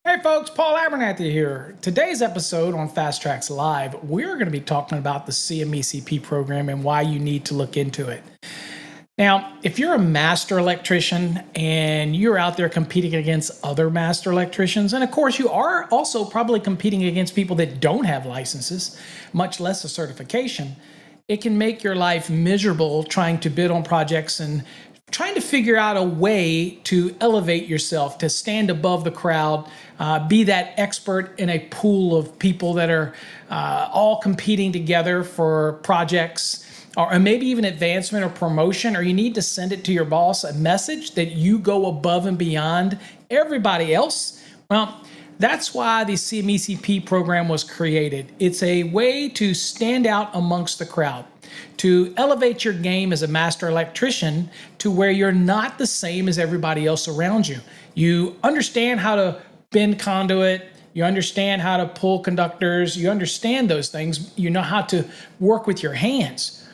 Hey folks, Paul Abernathy here. Today's episode on Fast Tracks Live, we're going to be talking about the CMECP program and why you need to look into it. Now, if you're a master electrician and you're out there competing against other master electricians, and of course you are also probably competing against people that don't have licenses, much less a certification, it can make your life miserable trying to bid on projects and trying to figure out a way to elevate yourself, to stand above the crowd, be that expert in a pool of people that are all competing together for projects, or maybe even advancement or promotion, or you need to send it to your boss, a message that you go above and beyond everybody else. Well, that's why the CMECP program was created. It's a way to stand out amongst the crowd, to elevate your game as a master electrician to where you're not the same as everybody else around you. You understand how to bend conduit, you understand how to pull conductors, you understand those things, you know how to work with your hands.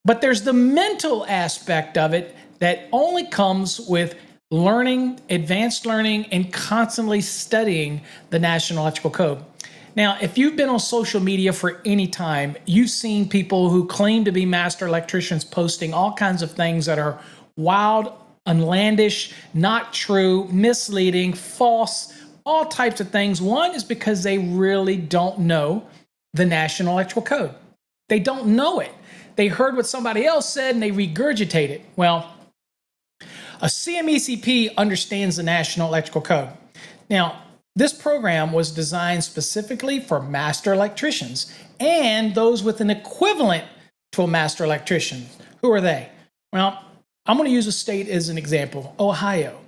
But there's the mental aspect of it that only comes with learning, advanced learning, and constantly studying the National Electrical Code. Now, if you've been on social media for any time, you've seen people who claim to be master electricians posting all kinds of things that are wild, unlandish, not true, misleading, false, all types of things. One is because they really don't know the National Electrical Code. They don't know it. They heard what somebody else said and they regurgitate it. Well, a CMECP understands the National Electrical Code. Now, this program was designed specifically for master electricians and those with an equivalent to a master electrician. Who are they? Well, I'm going to use a state as an example, Ohio.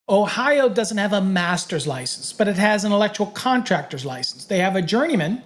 Ohio doesn't have a master's license, but it has an electrical contractor's license. They have a journeyman,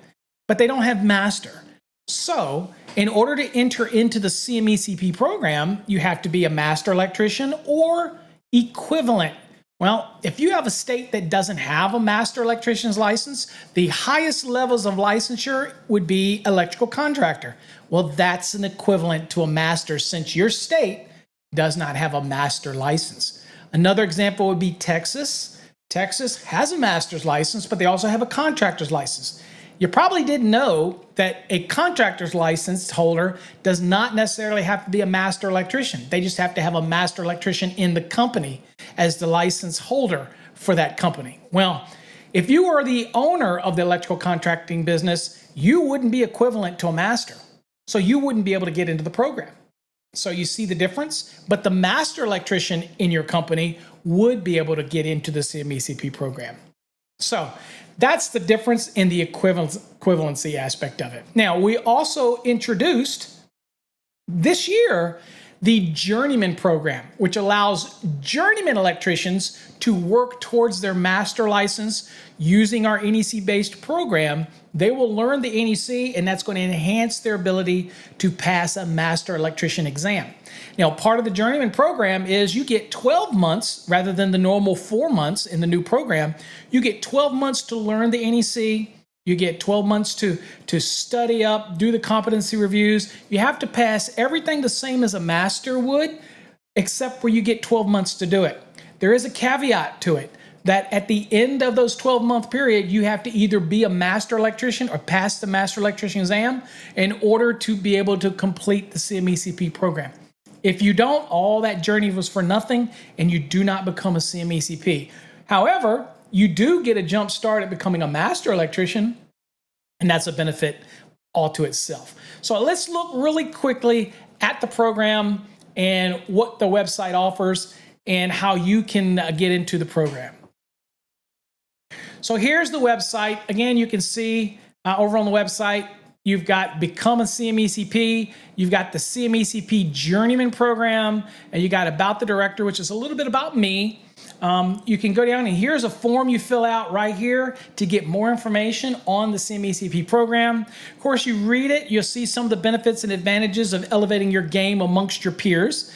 but they don't have master. So, in order to enter into the CMECP program, you have to be a master electrician or equivalent. Well, if you have a state that doesn't have a master electrician's license, the highest levels of licensure would be electrical contractor. Well, that's an equivalent to a master since your state does not have a master license. Another example would be Texas. Texas has a master's license, but they also have a contractor's license. You probably didn't know that a contractor's license holder does not necessarily have to be a master electrician. They just have to have a master electrician in the company as the license holder for that company. Well, if you are the owner of the electrical contracting business, you wouldn't be equivalent to a master. So you wouldn't be able to get into the program. So you see the difference? But the master electrician in your company would be able to get into the CMECP program. So that's the difference in the equivalency aspect of it. Now, we also introduced this year the journeyman program, which allows journeyman electricians to work towards their master license using our NEC-based program. They will learn the NEC, and that's going to enhance their ability to pass a master electrician exam. Now, part of the journeyman program is you get 12 months rather than the normal 4 months in the new program. You get 12 months to learn the NEC. You get 12 months to study up, do the competency reviews. You have to pass everything the same as a master would, except where you get 12 months to do it. There is a caveat to it that at the end of those 12-month period, you have to either be a master electrician or pass the master electrician exam in order to be able to complete the CMECP program. If you don't, all that journey was for nothing and you do not become a CMECP. However, you do get a jump start at becoming a master electrician, and that's a benefit all to itself. So let's look really quickly at the program and what the website offers and how you can get into the program. So here's the website. Again, you can see over on the website, you've got Become a CMECP, you've got the CMECP Journeyman Program, and you got About the Director, which is a little bit about me. You can go down and here's a form you fill out right here to get more information on the CMECP program. Of course, you read it, you'll see some of the benefits and advantages of elevating your game amongst your peers,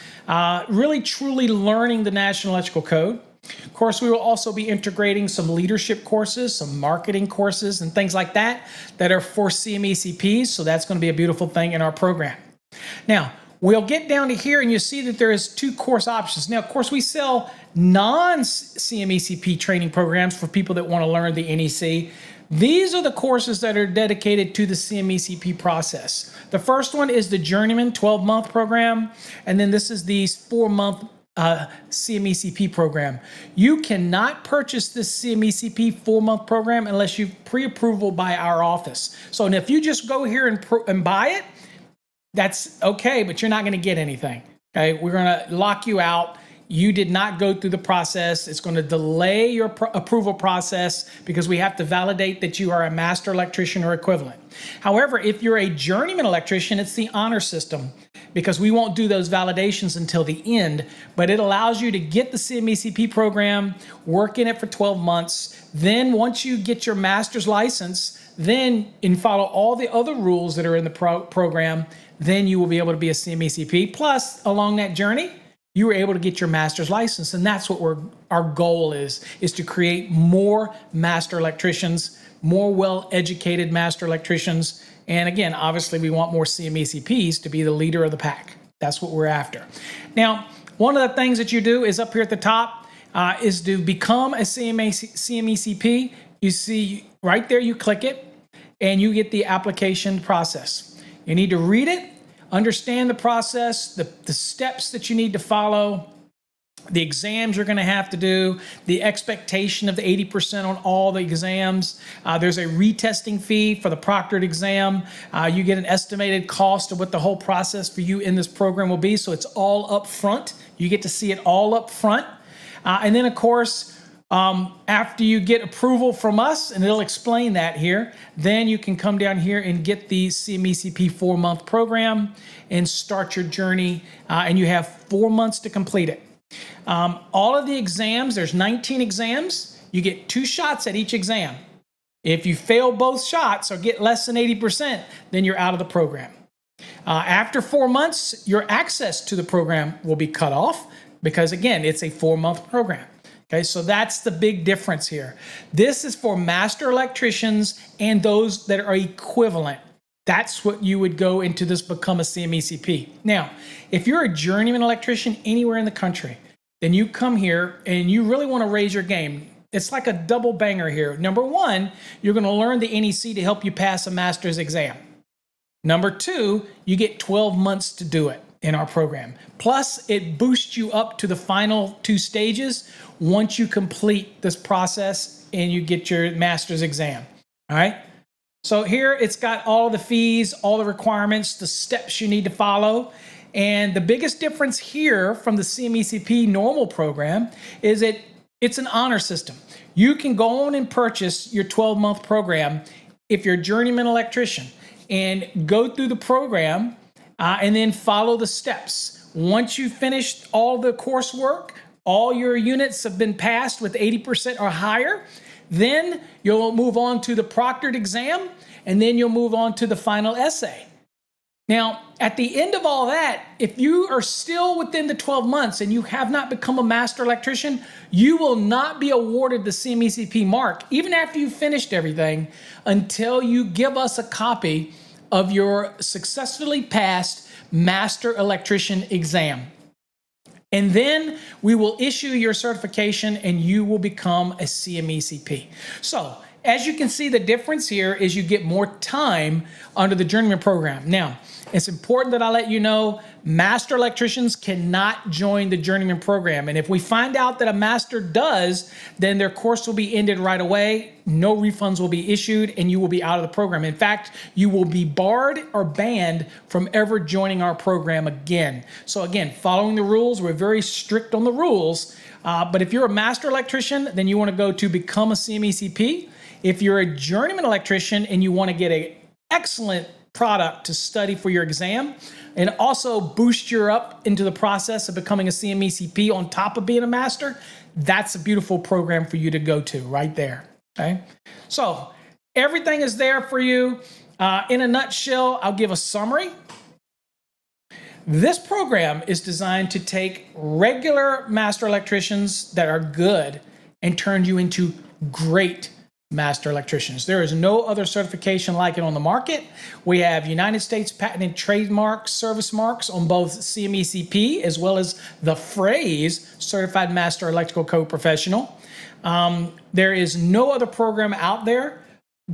really truly learning the National Electrical Code. Of course, we will also be integrating some leadership courses, some marketing courses, and things like that that are for CMECPs, so that's going to be a beautiful thing in our program. Now, We'll get down to here and you'll see that there is 2 course options. Now, of course, we sell non-CMECP training programs for people that want to learn the NEC. These are the courses that are dedicated to the CMECP process. The first one is the Journeyman 12-month program, and then this is the 4-month CMECP program. You cannot purchase this CMECP 4-month program unless you pre-approval by our office. So if you just go here and buy it, that's okay, but you're not going to get anything. Okay, we're going to lock you out. You did not go through the process. It's going to delay your approval process because we have to validate that you are a master electrician or equivalent. However, if you're a journeyman electrician, it's the honor system because we won't do those validations until the end, but it allows you to get the CMECP program, work in it for 12 months. Then once you get your master's license, then and follow all the other rules that are in the program, then you will be able to be a CMECP. Plus, along that journey, you were able to get your master's license, and that's what our goal is to create more master electricians, more well-educated master electricians, and again, obviously, we want more CMECPs to be the leader of the pack. That's what we're after. Now, one of the things that you do is up here at the top is to become a CMECP. You see right there, you click it, and you get the application process. You need to read it, understand the process, the steps that you need to follow, the exams you're going to have to do, the expectation of the 80% on all the exams. There's a retesting fee for the proctored exam. You get an estimated cost of what the whole process for you in this program will be. So it's all up front. You get to see it all up front. And then, of course, after you get approval from us, and it'll explain that here, then you can come down here and get the CMECP 4-month program and start your journey. And you have 4 months to complete it. All of the exams, there's 19 exams. You get 2 shots at each exam. If you fail both shots or get less than 80%, then you're out of the program. After 4 months, your access to the program will be cut off because, again, it's a 4-month program. Okay, so that's the big difference here. This is for master electricians and those that are equivalent. That's what you would go into this become a CMECP. Now, if you're a journeyman electrician anywhere in the country, then you come here and you really want to raise your game. It's like a double banger here. Number 1, you're going to learn the NEC to help you pass a master's exam. Number 2, you get 12 months to do it in our program. Plus, it boosts you up to the final 2 stages once you complete this process and you get your master's exam. All right? So here it's got all the fees, all the requirements, the steps you need to follow. And the biggest difference here from the CMECP normal program is it's an honor system. You can go on and purchase your 12-month program if you're a journeyman electrician and go through the program and then follow the steps. Once you've finished all the coursework, all your units have been passed with 80% or higher, then you'll move on to the proctored exam, and then you'll move on to the final essay. Now, at the end of all that, if you are still within the 12 months and you have not become a master electrician, you will not be awarded the CMECP mark, even after you've finished everything, until you give us a copy of your successfully passed master electrician exam. And then we will issue your certification and you will become a CMECP. So, as you can see, the difference here is you get more time under the journeyman program. Now, it's important that I let you know master electricians cannot join the journeyman program. And if we find out that a master does, then their course will be ended right away. No refunds will be issued and you will be out of the program. In fact, you will be barred or banned from ever joining our program again. So again, following the rules, we're very strict on the rules. But if you're a master electrician, then you want to go to become a CMECP. If you're a journeyman electrician and you want to get an excellent product to study for your exam and also boost you up into the process of becoming a CMECP on top of being a master, that's a beautiful program for you to go to right there. Okay, so everything is there for you. In a nutshell, I'll give a summary. This program is designed to take regular master electricians that are good and turn you into great Master Electricians. There is no other certification like it on the market. We have United States patented trademark service marks on both CMECP as well as the phrase Certified Master Electrical Code Professional. There is no other program out there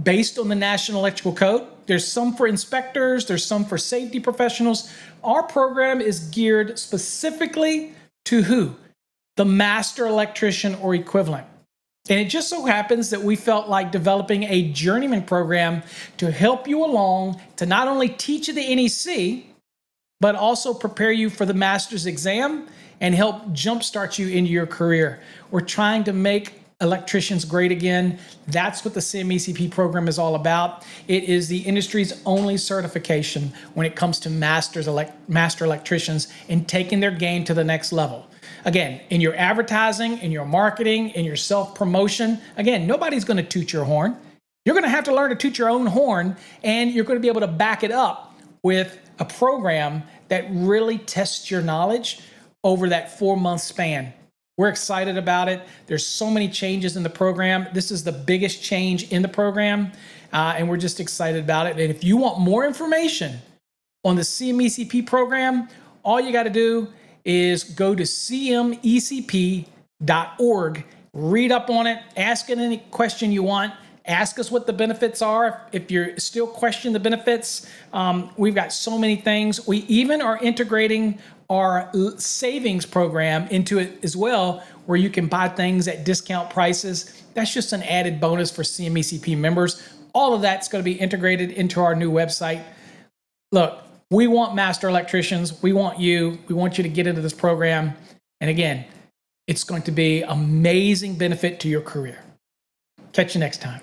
based on the National Electrical Code. There's some for inspectors, there's some for safety professionals. Our program is geared specifically to who? The master electrician or equivalent. And it just so happens that we felt like developing a journeyman program to help you along to not only teach you the NEC, but also prepare you for the master's exam and help jumpstart you into your career. We're trying to make electricians great again. That's what the CMECP program is all about. It is the industry's only certification when it comes to master electricians and taking their game to the next level. Again, in your advertising, in your marketing, in your self-promotion, again, nobody's going to toot your horn. You're going to have to learn to toot your own horn, and you're going to be able to back it up with a program that really tests your knowledge over that 4-month span. We're excited about it. There's so many changes in the program. This is the biggest change in the program, and we're just excited about it. And if you want more information on the CMECP program, all you got to do is go to cmecp.org, read up on it, ask it any question you want, ask us what the benefits are. If you're still questioning the benefits, we've got so many things. We even are integrating our savings program into it as well, where you can buy things at discount prices. That's just an added bonus for CMECP members. All of that's going to be integrated into our new website. Look, we want master electricians. We want you. We want you to get into this program. And again, it's going to be amazing benefit to your career. Catch you next time.